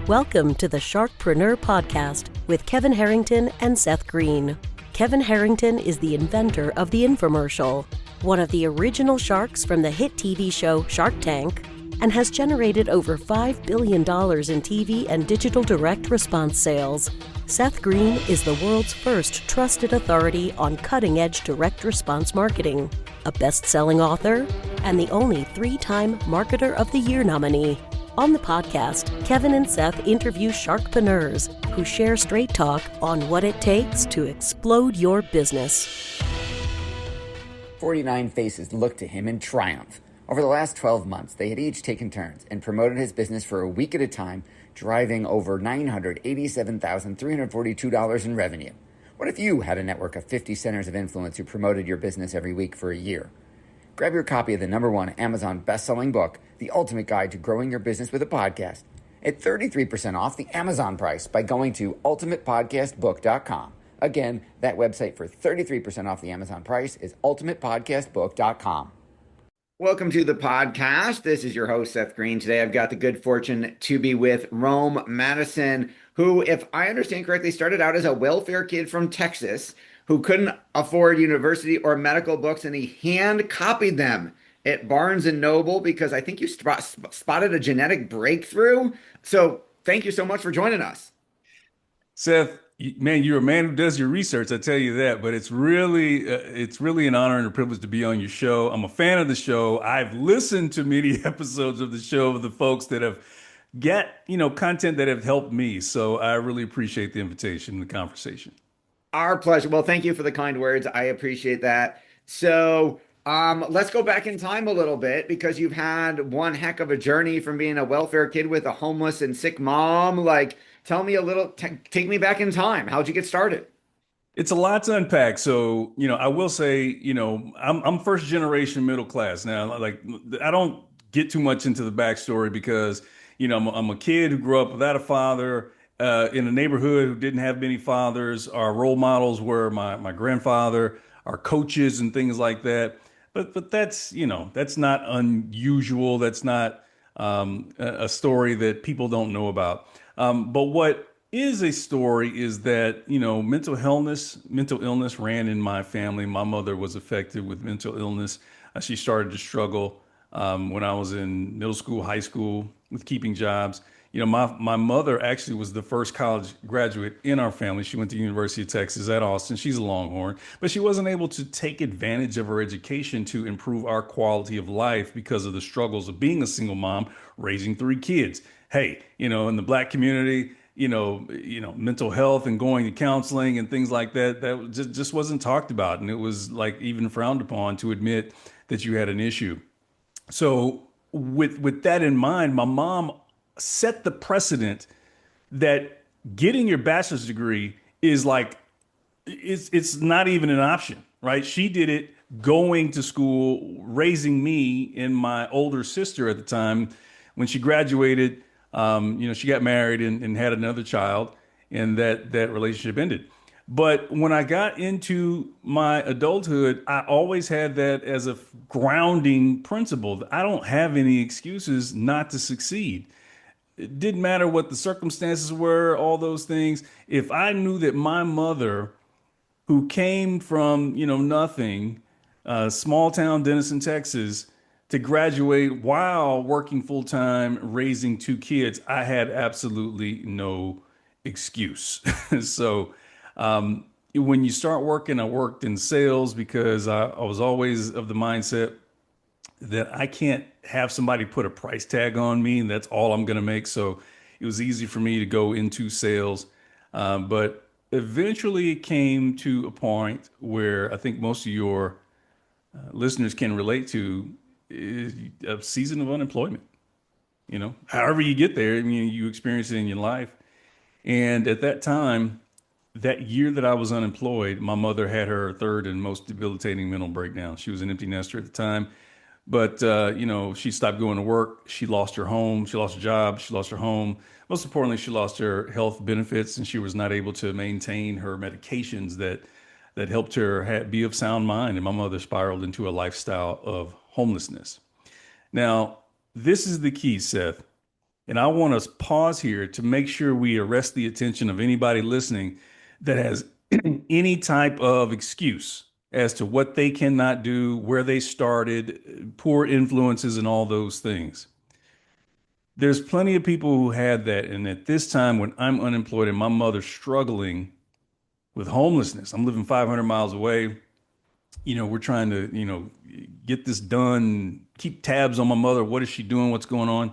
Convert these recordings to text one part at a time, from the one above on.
Welcome to the Sharkpreneur podcast with Kevin Harrington and Seth Greene. Kevin Harrington is the inventor of the infomercial, one of the original sharks from the hit TV show Shark Tank, and has generated over $5 billion in TV and digital direct response sales. Seth Greene is the world's first trusted authority on cutting-edge direct response marketing, a best-selling author, and the only 3-time Marketer of the Year nominee. On the podcast, Kevin and Seth interview sharkpreneurs who share straight talk on what it takes to explode your business. 49 faces looked to him in triumph. Over the last 12 months, they had each taken turns and promoted his business for a week at a time, driving over $987,342 in revenue. What if you had a network of 50 centers of influence who promoted your business every week for a year? Grab your copy of the #1 Amazon best-selling book, The Ultimate Guide to Growing Your Business with a Podcast, at 33% off the Amazon price by going to ultimatepodcastbook.com. Again, that website for 33% off the Amazon price is ultimatepodcastbook.com. Welcome to the podcast. This is your host, Seth Greene. Today, I've got the good fortune to be with Rome Madison, who, if I understand correctly, started out as a welfare kid from Texas who couldn't afford university or medical books, and he hand copied them at Barnes & Noble because I think you spotted a genetic breakthrough. So thank you so much for joining us. Seth, man, you're a man who does your research, I tell you that, but it's really an honor and a privilege to be on your show. I'm a fan of the show. I've listened to many episodes of the show of the folks that have content that have helped me. So I really appreciate the invitation and the conversation. Our pleasure. Well, thank you for the kind words. I appreciate that. So let's go back in time a little bit, because you've had one heck of a journey from being a welfare kid with a homeless and sick mom. Like, tell me a little, take me back in time. How'd you get started? It's a lot to unpack. So, I will say, I'm first generation middle class. Now, like, I don't get too much into the backstory because, I'm a kid who grew up without a father, in a neighborhood who didn't have many fathers. Our role models were my grandfather, our coaches and things like that. But that's, that's not unusual. That's not a story that people don't know about. But what is a story is that, mental illness ran in my family. My mother was affected with mental illness. She started to struggle when I was in middle school, high school, with keeping jobs. My mother actually was the first college graduate in our family. She went to the University of Texas at Austin. She's a Longhorn, but she wasn't able to take advantage of her education to improve our quality of life because of the struggles of being a single mom, raising 3 kids. Hey, in the Black community, mental health and going to counseling and things like that just wasn't talked about. And it was like even frowned upon to admit that you had an issue. So with that in mind, my mom set the precedent that getting your bachelor's degree is like, it's not even an option, right? She did it going to school, raising me and my older sister at the time. When she graduated, she got married and had another child, and that relationship ended. But when I got into my adulthood, I always had that as a grounding principle. I don't have any excuses not to succeed. It didn't matter what the circumstances were, all those things. If I knew that my mother, who came from, nothing, small town Denison, Texas, to graduate while working full time, raising 2 kids, I had absolutely no excuse. So when you start working, I worked in sales because I was always of the mindset that I can't have somebody put a price tag on me and that's all I'm going to make. So it was easy for me to go into sales. But eventually it came to a point where I think most of your listeners can relate to is a season of unemployment. However you get there, you experience it in your life. And at that time, that year that I was unemployed, my mother had her 3rd and most debilitating mental breakdown. She was an empty nester at the time. But, she stopped going to work. She lost her home. She lost her job. She lost her home. Most importantly, she lost her health benefits, and she was not able to maintain her medications that helped her be of sound mind. And my mother spiraled into a lifestyle of homelessness. Now, this is the key, Seth. And I want to pause here to make sure we arrest the attention of anybody listening that has any type of excuse as to what they cannot do, where they started, poor influences, and all those things. There's plenty of people who had that. And at this time, when I'm unemployed and my mother's struggling with homelessness, I'm living 500 miles away. We're trying to, get this done, keep tabs on my mother. What is she doing? What's going on?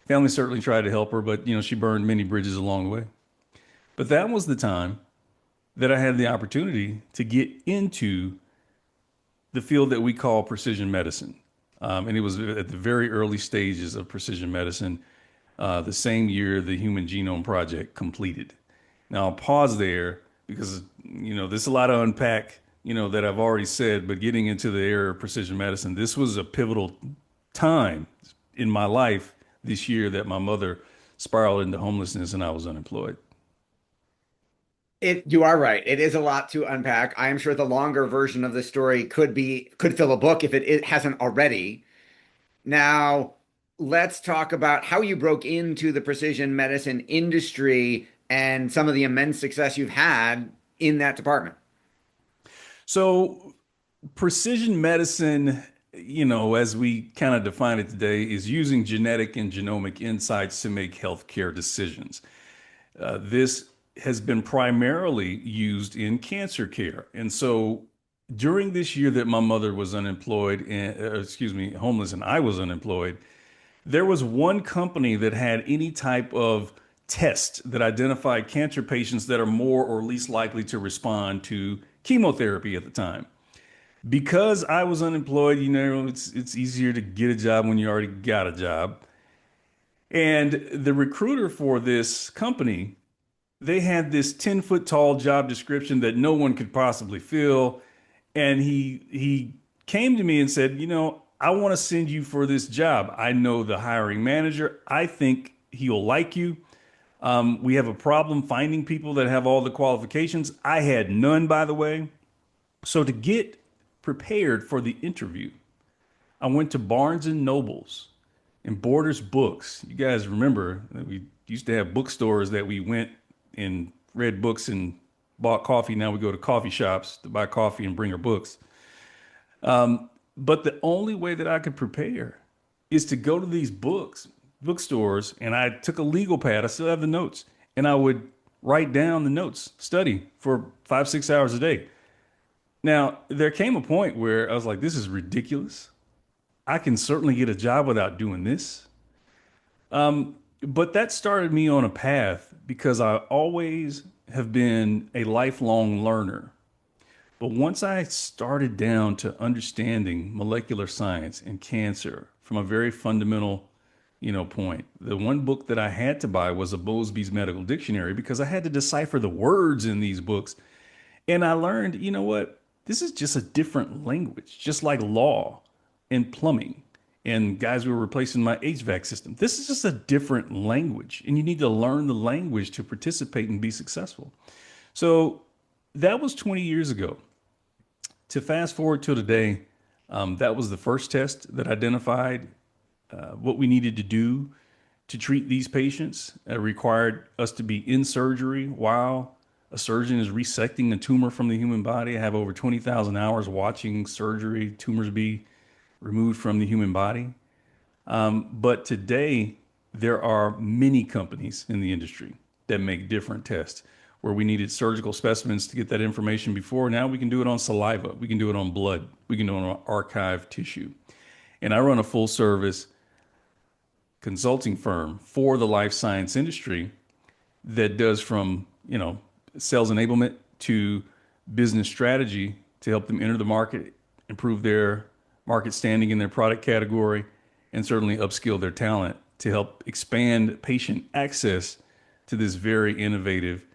Family certainly tried to help her, but, she burned many bridges along the way. But that was the time that I had the opportunity to get into the field that we call precision medicine. And it was at the very early stages of precision medicine, the same year the Human Genome Project completed. Now, I'll pause there because, there's a lot to unpack, that I've already said, but getting into the era of precision medicine, this was a pivotal time in my life this year that my mother spiraled into homelessness and I was unemployed. You are right. It is a lot to unpack. I am sure the longer version of the story could fill a book if it hasn't already. Now, let's talk about how you broke into the precision medicine industry and some of the immense success you've had in that department. So, precision medicine, as we kind of define it today, is using genetic and genomic insights to make healthcare decisions. This has been primarily used in cancer care. And so during this year that my mother was unemployed, homeless, and I was unemployed, there was one company that had any type of test that identified cancer patients that are more or least likely to respond to chemotherapy at the time. Because I was unemployed, it's easier to get a job when you already got a job. And the recruiter for this company, they had this 10-foot tall job description that no one could possibly fill. And he came to me and said, I want to send you for this job. I know the hiring manager. I think he'll like you. We have a problem finding people that have all the qualifications. I had none, by the way. So to get prepared for the interview, I went to Barnes and Nobles and Borders Books. You guys remember that we used to have bookstores that we went and read books and bought coffee. Now we go to coffee shops to buy coffee and bring our books. But the only way that I could prepare is to go to these bookstores, and I took a legal pad. I still have the notes, and I would write down the notes, study for 5-6 hours a day. Now, there came a point where I was like, this is ridiculous. I can certainly get a job without doing this. But that started me on a path because I always have been a lifelong learner. But once I started down to understanding molecular science and cancer from a very fundamental, point, the one book that I had to buy was a Bowlesby's Medical Dictionary because I had to decipher the words in these books. And I learned, what? This is just a different language, just like law and plumbing. And guys were replacing my HVAC system. This is just a different language, and you need to learn the language to participate and be successful. So that was 20 years ago. To fast forward to today, that was the first test that identified what we needed to do to treat these patients. It required us to be in surgery while a surgeon is resecting a tumor from the human body. I have over 20,000 hours watching surgery, tumors be removed from the human body. But today, there are many companies in the industry that make different tests. Where we needed surgical specimens to get that information before, now we can do it on saliva. We can do it on blood. We can do it on archived tissue. And I run a full service consulting firm for the life science industry that does from, sales enablement to business strategy to help them enter the market, improve their market standing in their product category, and certainly upskill their talent to help expand patient access to this very innovative,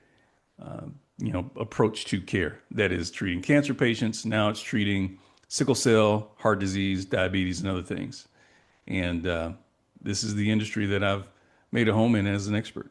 approach to care that is treating cancer patients. Now it's treating sickle cell, heart disease, diabetes, and other things. And this is the industry that I've made a home in as an expert.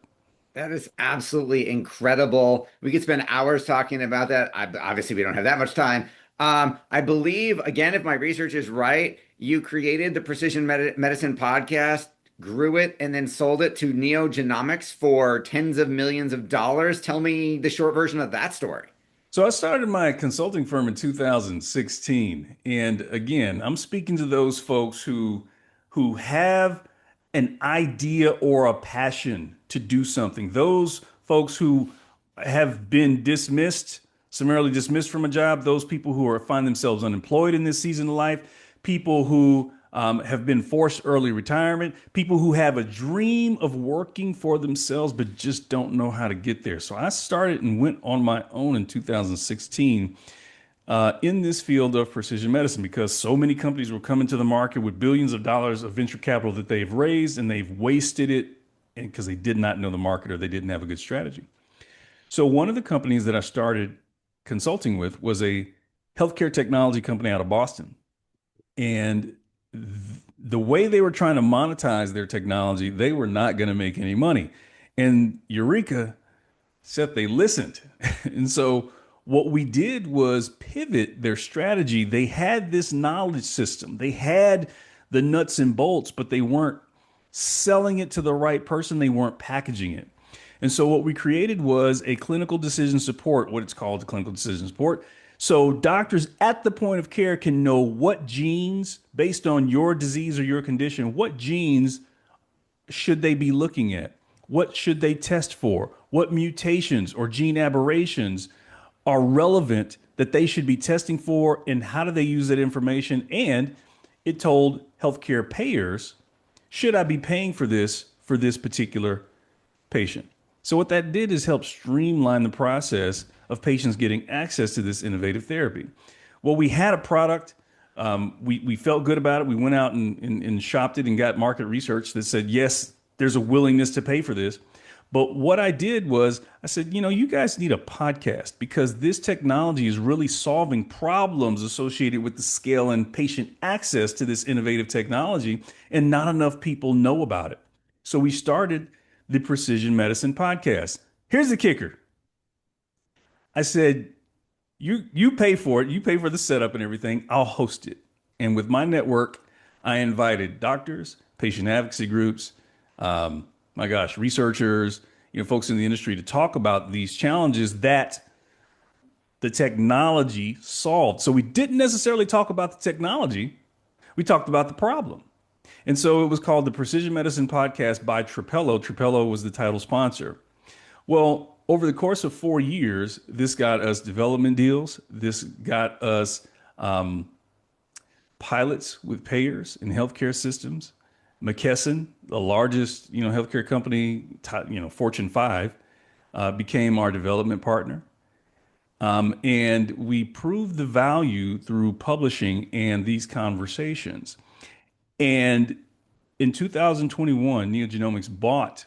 That is absolutely incredible. We could spend hours talking about that. Obviously, we don't have that much time. I believe, again, if my research is right, you created the Precision Medicine podcast grew it, and then sold it to Neogenomics for tens of millions of dollars. Tell me the short version of that story. So I started my consulting firm in 2016. And again, I'm speaking to those folks who have an idea or a passion to do something. Those folks who have been dismissed, summarily dismissed from a job, those people who find themselves unemployed in this season of life, people who have been forced early retirement, people who have a dream of working for themselves but just don't know how to get there. So I started and went on my own in 2016 in this field of precision medicine because so many companies were coming to the market with billions of dollars of venture capital that they've raised and they've wasted it because they did not know the market or they didn't have a good strategy. So one of the companies that I started consulting with was a healthcare technology company out of Boston. And the way they were trying to monetize their technology, they were not going to make any money. And Eureka, Seth, they listened. And so what we did was pivot their strategy. They had this knowledge system, they had the nuts and bolts, but they weren't selling it to the right person. They weren't packaging it. And so what we created was a clinical decision support, what it's called, the clinical decision support. So doctors at the point of care can know what genes, based on your disease or your condition, what genes should they be looking at? What should they test for? What mutations or gene aberrations are relevant that they should be testing for? And how do they use that information? And it told healthcare payers, should I be paying for this particular patient? So what that did is help streamline the process of patients getting access to this innovative therapy. Well, we had a product. We felt good about it. We went out and shopped it and got market research that said, yes, there's a willingness to pay for this. But what I did was I said, you guys need a podcast because this technology is really solving problems associated with the scale and patient access to this innovative technology, and not enough people know about it. So we started the Precision Medicine Podcast. Here's the kicker. I said, you pay for it. You pay for the setup and everything. I'll host it. And with my network, I invited doctors, patient advocacy groups, researchers, folks in the industry to talk about these challenges that the technology solved. So we didn't necessarily talk about the technology. We talked about the problem. And so it was called the Precision Medicine Podcast by Trapello. Trapello was the title sponsor. Well, over the course of 4 years, this got us development deals. This got us pilots with payers in healthcare systems. McKesson, the largest healthcare company, Fortune 5, became our development partner. And we proved the value through publishing and these conversations. And in 2021, Neogenomics bought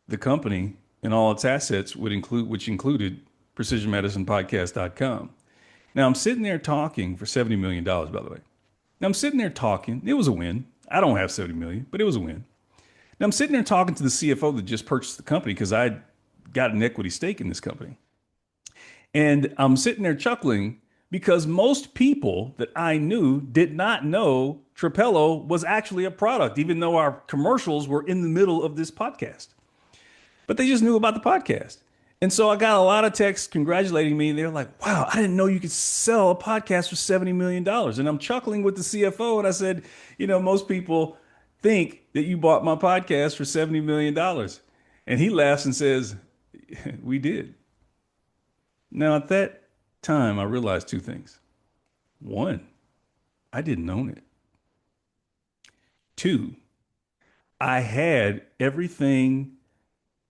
the company and all its assets, which included precisionmedicinepodcast.com. Now I'm sitting there talking for $70 million, by the way. Now I'm sitting there talking. It was a win. I don't have 70 million, but it was a win. Now I'm sitting there talking to the CFO that just purchased the company because I got an equity stake in this company. And I'm sitting there chuckling because most people that I knew did not know Trapello was actually a product, even though our commercials were in the middle of this podcast. But they just knew about the podcast. And so I got a lot of texts congratulating me. They're like, wow, I didn't know you could sell a podcast for $70 million. And I'm chuckling with the CFO. And I said, most people think that you bought my podcast for $70 million. And he laughs and says, we did. Now, at that time, I realized two things. One, I didn't own it. Two, I had everything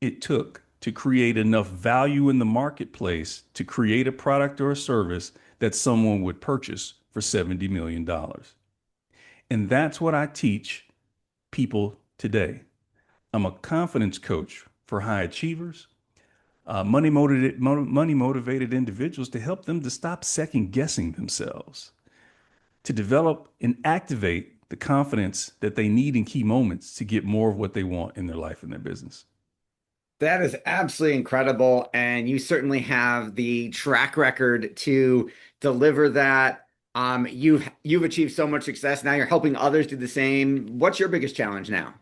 it took to create enough value in the marketplace to create a product or a service that someone would purchase for $70 million. And that's what I teach people today. I'm a confidence coach for high achievers, money motivated individuals, to help them to stop second guessing themselves, to develop and activate the confidence that they need in key moments to get more of what they want in their life and their business. That is absolutely incredible. And you certainly have the track record to deliver that. You've achieved so much success. Now you're helping others do the same. What's your biggest challenge now?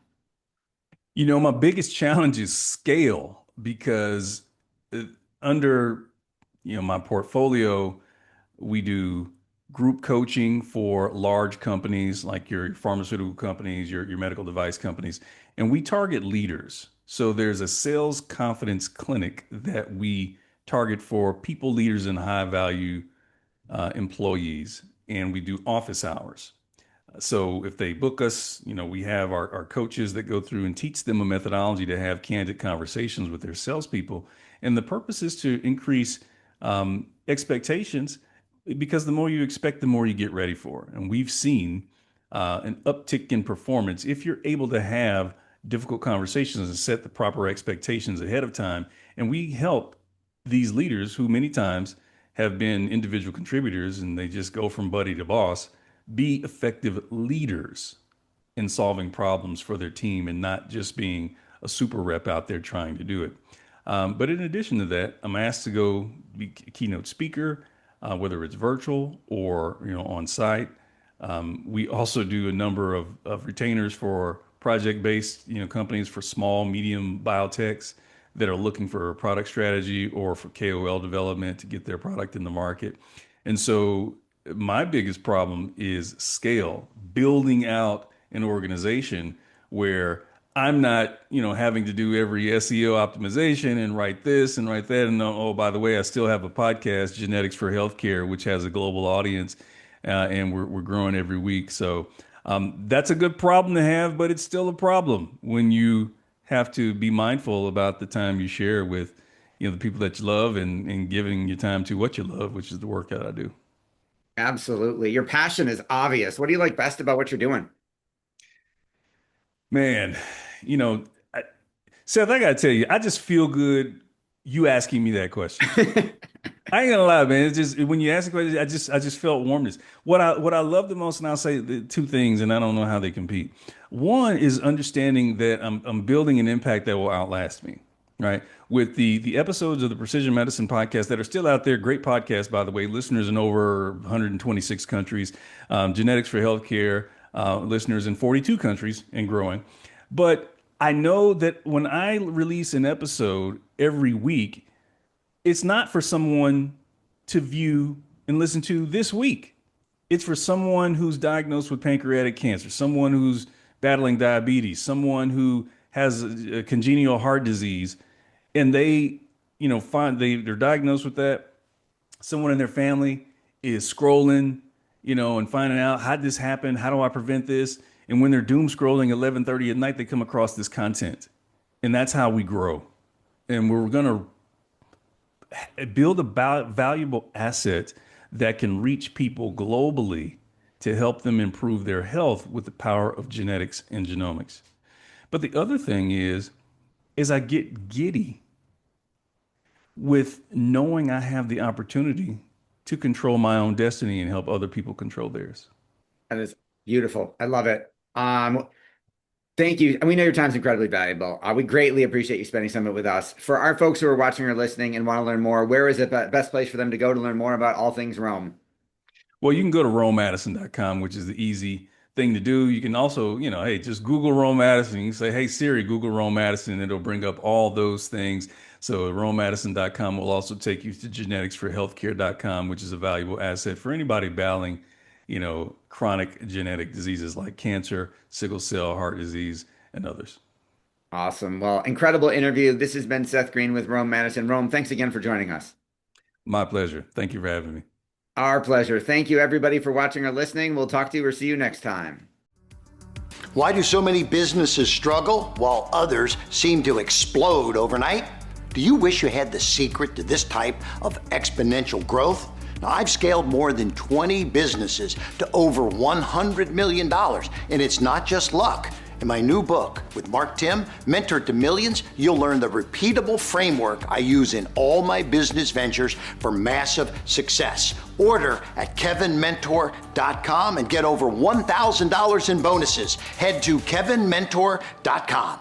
My biggest challenge is scale because uh, under, my portfolio, we do group coaching for large companies like your pharmaceutical companies, your medical device companies, and we target leaders. So there's a sales confidence clinic that we target for people, leaders, and high value employees, and we do office hours. So if they book us, we have our coaches that go through and teach them a methodology to have candid conversations with their salespeople. And the purpose is to increase expectations because the more you expect, the more you get ready for. And we've seen an uptick in performance if you're able to have difficult conversations and set the proper expectations ahead of time. And we help these leaders who many times have been individual contributors and they just go from buddy to boss be effective leaders in solving problems for their team and not just being a super rep out there trying to do it. But in addition to that, I'm asked to go be a keynote speaker, whether it's virtual or on site. We also do a number of retainers for project-based companies for small, medium biotechs that are looking for a product strategy or for KOL development to get their product in the market. And so my biggest problem is scale, building out an organization where I'm not, having to do every SEO optimization and write this and write that. And oh, by the way, I still have a podcast, Genetics for Healthcare, which has a global audience, and we're growing every week. So that's a good problem to have, but it's still a problem when you have to be mindful about the time you share with, the people that you love and giving your time to what you love, which is the work that I do. Absolutely. Your passion is obvious. What do you like best about what you're doing? Man, I, Seth, I gotta tell you, I just feel good you asking me that question. I ain't gonna lie, man. It's just when you ask the question, I just felt warmness. What I love the most, and I'll say the two things, and I don't know how they compete. One is understanding that I'm building an impact that will outlast me, right? With the episodes of the Precision Medicine podcast that are still out there, great podcast, by the way, listeners in over 126 countries, Genetics for Healthcare, listeners in 42 countries and growing. But I know that when I release an episode every week, it's not for someone to view and listen to this week. It's for someone who's diagnosed with pancreatic cancer, someone who's battling diabetes, someone who has a congenital heart disease, and they, they're diagnosed with that. Someone in their family is scrolling, and finding out how did this happen? How do I prevent this? And when they're doom scrolling 11:30 at night, they come across this content, and that's how we grow. And we're gonna build a valuable asset that can reach people globally to help them improve their health with the power of genetics and genomics. But the other thing is I get giddy with knowing I have the opportunity to control my own destiny and help other people control theirs. That is beautiful. I love it. Thank you. And we know your time's incredibly valuable. We greatly appreciate you spending some of it with us. For our folks who are watching or listening and want to learn more, where is the best place for them to go to learn more about all things Rome? Well, you can go to romemadison.com, which is the easy thing to do. You can also, hey, just Google Rome Madison. You can say, hey, Siri, Google Rome Madison, and it'll bring up all those things. So romemadison.com will also take you to geneticsforhealthcare.com, which is a valuable asset for anybody battling, chronic genetic diseases like cancer, sickle cell, heart disease, and others. Awesome. Well, incredible interview. This has been Seth Greene with Rome Madison. Rome, thanks again for joining us. My pleasure. Thank you for having me. Our pleasure. Thank you, everybody, for watching or listening. We'll talk to you or see you next time. Why do so many businesses struggle while others seem to explode overnight? Do you wish you had the secret to this type of exponential growth? Now, I've scaled more than 20 businesses to over $100 million, and it's not just luck. In my new book with Mark Tim, Mentor to Millions, you'll learn the repeatable framework I use in all my business ventures for massive success. Order at kevinmentor.com and get over $1,000 in bonuses. Head to kevinmentor.com.